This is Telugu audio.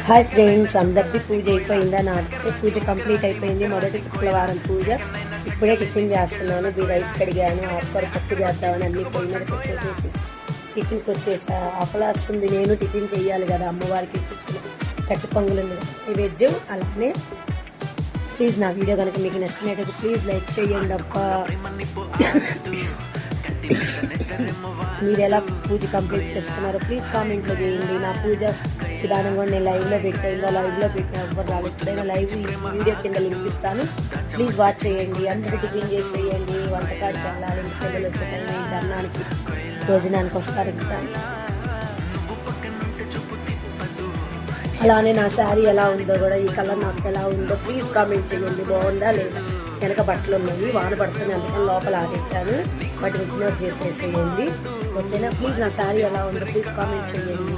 హాయ్ ఫ్రెండ్స్, అందరికీ పూజ అయిపోయిందా? నాకైతే పూజ కంప్లీట్ అయిపోయింది. మొదటి శుక్రవారం పూజ. ఇప్పుడే టిఫిన్ చేస్తున్నాను. రైస్ కడిగాను, ఆకుకూర పప్పు చేద్దామని అన్ని పొయ్యి మీద పెట్టేసి టిఫిన్కి వచ్చేసా. ఆకలి వస్తుంది, నేను టిఫిన్ చేయాలి కదా. అమ్మవారికి కట్టు పొంగులు నైవేద్యం. అలానే ప్లీజ్ నా వీడియో కనుక మీకు నచ్చినట్టయితే ప్లీజ్ లైక్ చేయండి అబ్బా. మీరు ఎలా పూజ కంప్లీట్ చేస్తున్నారో ప్లీజ్ కామెంట్లో చేయండి. నా పూజ విధానం కూడా నేను లైవ్లో పెట్టాను. లైవ్లో పెట్టిన ఎవరు రాలేదు. ఎప్పుడైనా లైవ్ వీడియో కింద లింక్ ఇస్తాను, ప్లీజ్ వాచ్ చేయండి. అందరూ టిఫిన్ చేసేయండి, వంటకాడికి వెళ్ళాలి. ఇంటి పిల్లలు వచ్చే టైం ఏంటి, అన్నానికి భోజనానికి వస్తారు ఇంకా. అలానే నా శారీ ఎలా ఉందో కూడా, ఈ కలర్ నాకు ఎలా ఉందో ప్లీజ్ కామెంట్ చేయండి. బాగుందా లేదా? వెనక బట్టలు ఉన్నాయి, వాన పడుతుంది, అందుకని లోపల ఆడేసాను. వాటిని ఇగ్నోర్ చేసేసేయండి. ఓకేనా? ప్లీజ్ నా శారీ ఎలా ఉందో ప్లీజ్ కామెంట్ చేయండి.